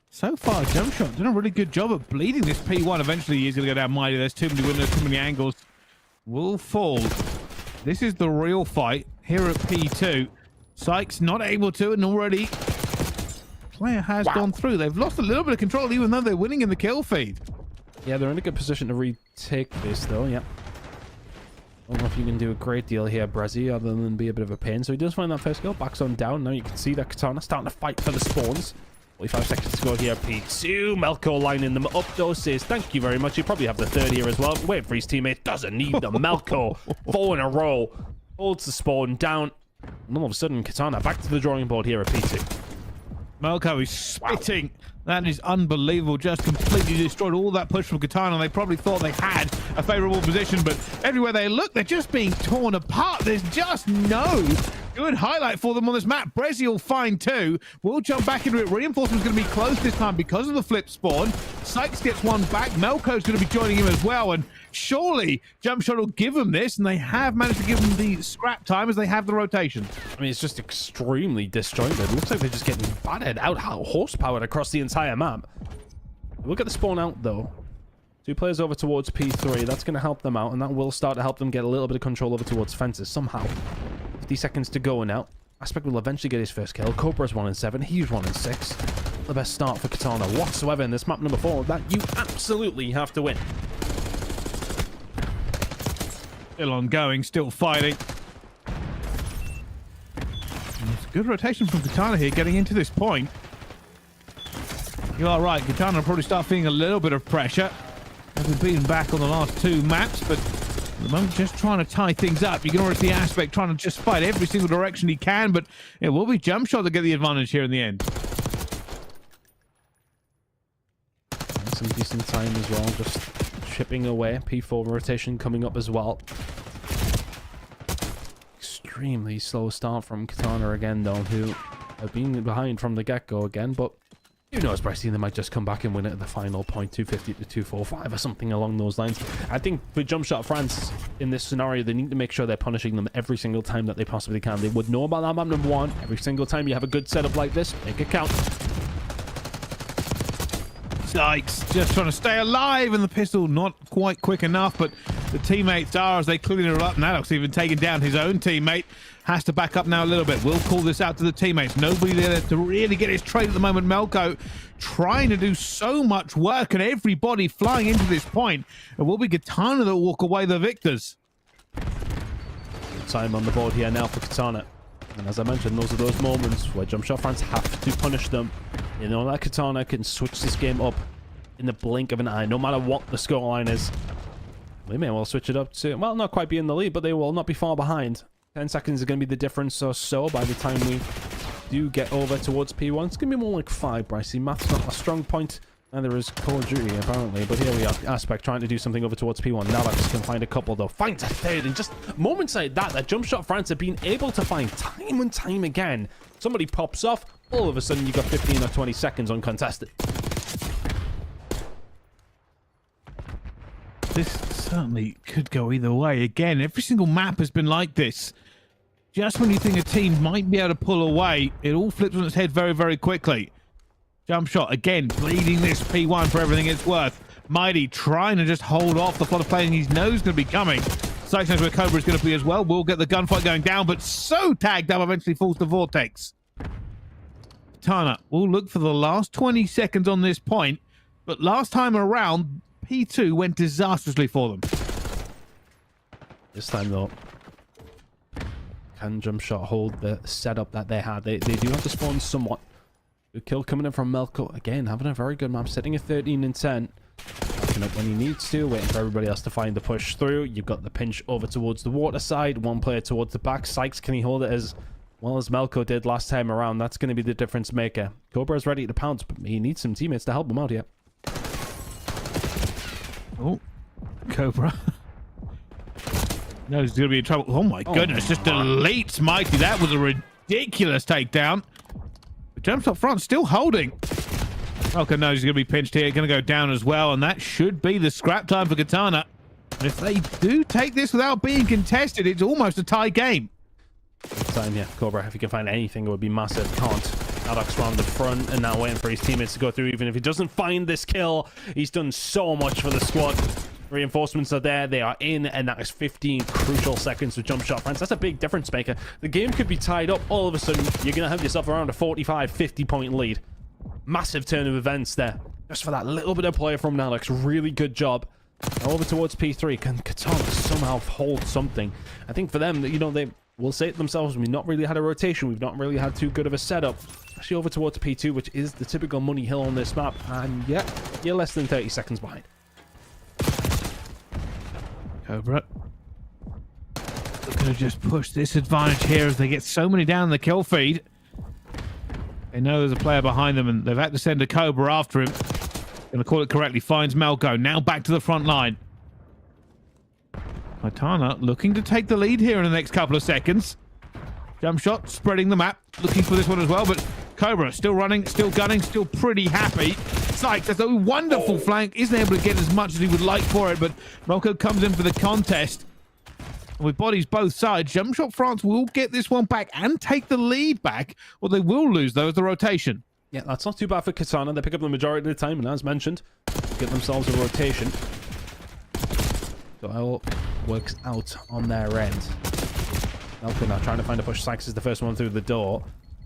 so far, JumpShot done a really good job of bleeding this P1. Eventually, he's going to go down mighty. There's too many windows, too many angles. Will fall. This is the real fight here at P2. Sykes not able to, and already player has gone through. They've lost a little bit of control, even though they're winning in the kill feed. Yeah, they're in a good position to retake this, though. Yeah. I don't know if you can do a great deal here, Brezzy, other than be a bit of a pain. So he does find that first kill. Backs on down. Now you can see that Katana starting to fight for the spawns. 45 seconds to go here, P2. Melko lining them up, though, says thank you very much. You probably have the third here as well. Wait for his teammate. Doesn't need the Melko. 4 in a row. Holds the spawn down. And all of a sudden, Katana back to the drawing board here at P2. Melko is spitting. That is unbelievable. Just completely destroyed all that push from Katana. They probably thought they had a favorable position, but everywhere they look, they're just being torn apart. There's just no good highlight for them on this map. Brezzy will find 2. We'll jump back into it. Reinforcement's going to be close this time because of the flip spawn. Sykes gets one back. Melko's going to be joining him as well, and surely JumpShot will give them this, and they have managed to give them the scrap time as they have the rotation. I mean, it's just extremely disjointed. It looks like they're just getting battered out, horsepowered across the entire map. We'll get the spawn out, though. 2 players over towards P3. That's going to help them out, and that will start to help them get a little bit of control over towards fences somehow. 50 seconds to go now. Aspect will eventually get his first kill. Cobra's 1 in 7. He's 1 in 6. The best start for Katana whatsoever in this map number 4 that you absolutely have to win. Still ongoing, still fighting. And it's a good rotation from Katana here getting into this point. You are right, Katana will probably start feeling a little bit of pressure. They've been beaten back on the last 2 maps, but at the moment just trying to tie things up. You can already see Aspect trying to just fight every single direction he can, but it will be JumpShot to get the advantage here in the end. And some decent time as well, just chipping away. P4 rotation coming up as well. Extremely slow start from Katana again, though, who have been behind from the get-go again, but who knows, Bryce, they might just come back and win it at the final point, 250 to 245 or something along those lines. I think for JumpShot France, in this scenario, they need to make sure they're punishing them every single time that they possibly can. They would know about that map number 1. Every single time you have a good setup like this, make it count. Sykes just trying to stay alive, and the pistol not quite quick enough, but the teammates are as they clean it up. Nanox even taking down his own teammate. Has to back up now a little bit. We'll call this out to the teammates. Nobody there to really get his trade at the moment. Melko trying to do so much work, and everybody flying into this point. It will be Katana that will walk away the victors. Time on the board here now for Katana. And as I mentioned, those are those moments where JumpShot France have to punish them. You know that Katana can switch this game up in the blink of an eye, no matter what the scoreline is. They may well switch it up to, well, not quite be in the lead, but they will not be far behind. 10 seconds is going to be the difference or so by the time we do get over towards P1. It's going to be more like 5, Brycey. Math's not a strong point. Neither is Call of Duty, apparently. But here we are. Aspect trying to do something over towards P1. Now Alex can find a couple, though. Finds a third. And just moments like that JumpShot France have been able to find time and time again. Somebody pops off. All of a sudden, you've got 15 or 20 seconds uncontested. This certainly could go either way. Again, every single map has been like this. Just when you think a team might be able to pull away, it all flips on its head very, very quickly. JumpShot, again, bleeding this P1 for everything it's worth. Mighty trying to just hold off the flood of playing he knows going to be coming. Sykes knows where Cobra is going to be as well. We'll get the gunfight going down, but so tagged up eventually falls to Vortex. Katana will look for the last 20 seconds on this point, but last time around, P2 went disastrously for them. This time, though, can JumpShot hold the setup that they had? They do have to spawn somewhat. Good kill coming in from Melko. Again, having a very good map, sitting at 13 and 10. Backing up when he needs to, waiting for everybody else to find the push through. You've got the pinch over towards the water side. One player towards the back. Sykes, can he hold it as well as Melko did last time around? That's going to be the difference maker. Cobra's ready to pounce, but he needs some teammates to help him out here. Oh, Cobra. No, he's going to be in trouble. Oh my goodness, just deletes Mighty. That was a ridiculous takedown. But JumpShot front still holding. Melko knows he's going to be pinched here. Going to go down as well, and that should be the scrap time for Katana. And if they do take this without being contested, it's almost a tie game. Time here, Cobra. If he can find anything, it would be massive. Can't. Maddox round the front and now waiting for his teammates to go through. Even if he doesn't find this kill, he's done so much for the squad. Reinforcements are there. They are in, and that is 15 crucial seconds with JumpShot France. That's a big difference maker. The game could be tied up. All of a sudden, you're going to have yourself around a 45, 50-point lead. Massive turn of events there. Just for that little bit of play from Alex. Really good job. Now over towards P3. Can Katana somehow hold something? I think for them, you know, they will say it themselves. We've not really had a rotation. We've not really had too good of a setup. Especially over towards P2, which is the typical money hill on this map. And yeah, you're less than 30 seconds behind. Cobra looking to just push this advantage here as they get so many down the kill feed. They know there's a player behind them, and they've had to send a Cobra after him. Gonna call it correctly. Finds Melko. Now back to the front line. Katana looking to take the lead here in the next couple of seconds. JumpShot spreading the map, looking for this one as well, but Cobra still running, still gunning, still pretty happy. Sykes, that's a wonderful flank. Isn't able to get as much as he would like for it, but Melko comes in for the contest. And with bodies both sides, JumpShot France will get this one back and take the lead back. What they will lose, though, is the rotation. Yeah, that's not too bad for Katana. They pick up the majority of the time, and as mentioned, get themselves a rotation. So it all works out on their end. Melko now trying to find a push. Sykes is the first one through the door.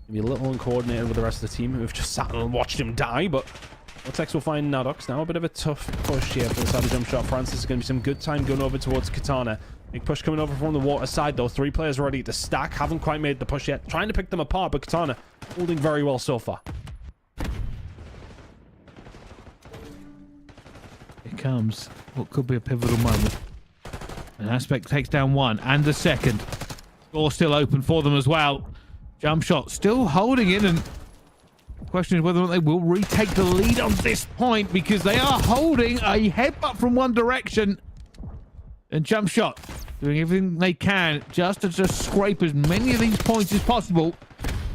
Maybe a little uncoordinated with the rest of the team who've just sat and watched him die, but Vortex will find Nadox. Now a bit of a tough push here for the side of JumpShot France. This is going to be some good time going over towards Katana. Big push coming over from the water side, though. 3 players ready to stack. Haven't quite made the push yet. Trying to pick them apart, but Katana holding very well so far. Here comes what could be a pivotal moment. An Aspect takes down one and the second. Door still open for them as well. JumpShot still holding in, and the question is whether or not they will retake the lead on this point, because they are holding a headbutt from one direction. And JumpShot doing everything they can just to scrape as many of these points as possible,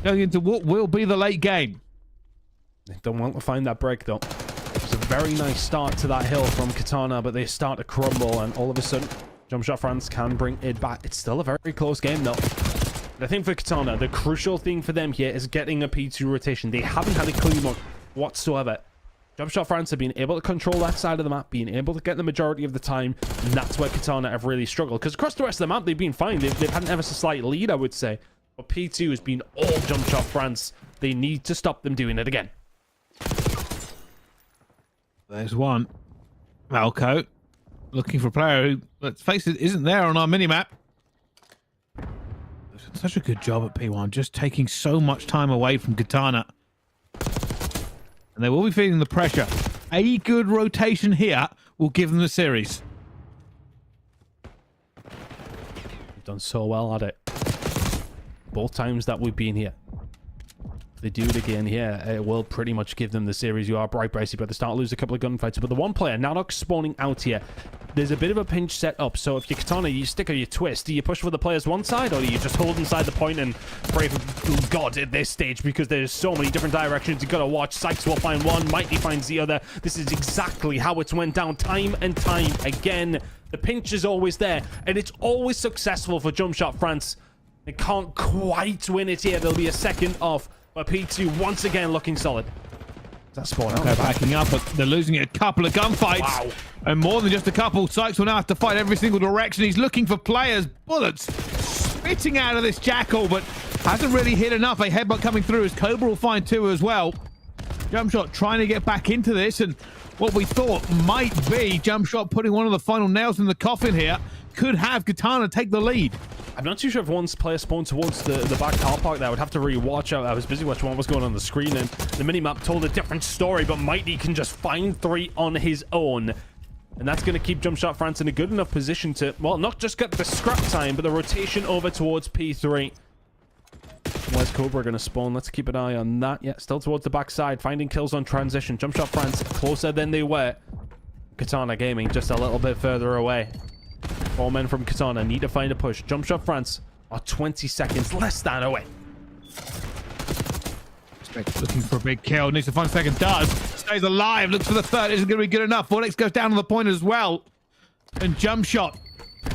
going into what will be the late game. They don't want to find that break, though. It's a very nice start to that hill from Katana, but they start to crumble, and all of a sudden, JumpShot France can bring it back. It's still a very close game, though. But I think for Katana, the crucial thing for them here is getting a P2 rotation. They haven't had a clean one whatsoever. JumpShot France have been able to control that side of the map, being able to get the majority of the time, and that's where Katana have really struggled. Because across the rest of the map, they've been fine. They've had an ever so slight lead, I would say. But P2 has been all JumpShot France. They need to stop them doing it again. There's one. Melko looking for a player who, let's face it, isn't there on our minimap. Such a good job at P1, just taking so much time away from Katana. And they will be feeling the pressure. A good rotation here will give them the series. We've done so well at it. Both times that we've been here. If they do it again here, it will pretty much give them the series. You are bright, Bracey, but they start to lose a couple of gunfights. But the one player, Nadox, spawning out here. There's a bit of a pinch set up, so if you're Katana, you stick or you twist. Do you push for the players one side, or do you just hold inside the point and pray for God at this stage, because there's so many different directions you gotta watch. Sykes will find one, Mighty finds the other. This is exactly how it's went down time and time again. The pinch is always there, and it's always successful for JumpShot France. They can't quite win it here. There'll be a second off, but P2 once again looking solid. That spawn out. They're backing up, but they're losing a couple of gunfights. Wow. And more than just a couple. Sykes will now have to fight every single direction. He's looking for players. Bullets spitting out of this Jackal, but hasn't really hit enough. A headbutt coming through as Cobra will find 2 as well. JumpShot trying to get back into this, and what we thought might be JumpShot putting one of the final nails in the coffin here could have Katana take the lead. I'm not too sure if one's player spawned towards the back car park there. I would have to really watch out. I was busy watching what was going on the screen, and the minimap told a different story, but Mighty can just find 3 on his own. And that's going to keep JumpShot France in a good enough position to, well, not just get the scrap time, but the rotation over towards P3. Where's Cobra going to spawn? Let's keep an eye on that. Yeah, still towards the backside, finding kills on transition. JumpShot France closer than they were. Katana Gaming just a little bit further away. 4 men from Katana need to find a push. JumpShot France are 20 seconds less than away. Looking for a big kill. Needs to find a second. Does. Stays alive. Looks for the third. Isn't going to be good enough. BO6 goes down on the point as well. And JumpShot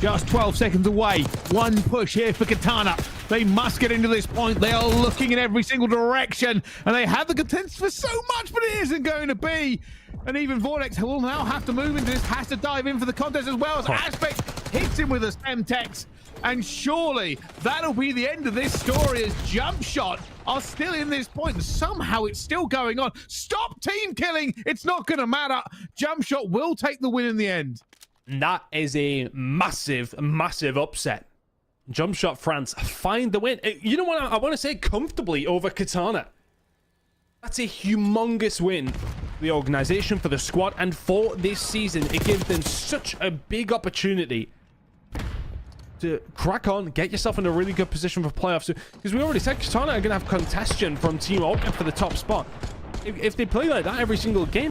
just 12 seconds away. One push here for Katana. They must get into this point. They are looking in every single direction. And they have the contents for so much, but it isn't going to be. And even BO6 will now have to move into this. Has to dive in for the contest as well as Aspect hits him with a Semtex. And surely that'll be the end of this story as JumpShot are still in this point. And somehow it's still going on. Stop team killing. It's not going to matter. JumpShot will take the win in the end. And that is a massive, massive upset. JumpShot France find the win. You know what? I want to say comfortably over Katana. That's a humongous win for the organization, for the squad, and for this season. It gives them such a big opportunity to crack on, get yourself in a really good position for playoffs. Because we already said Katana are going to have contention from Team Open for the top spot. If they play like that every single game,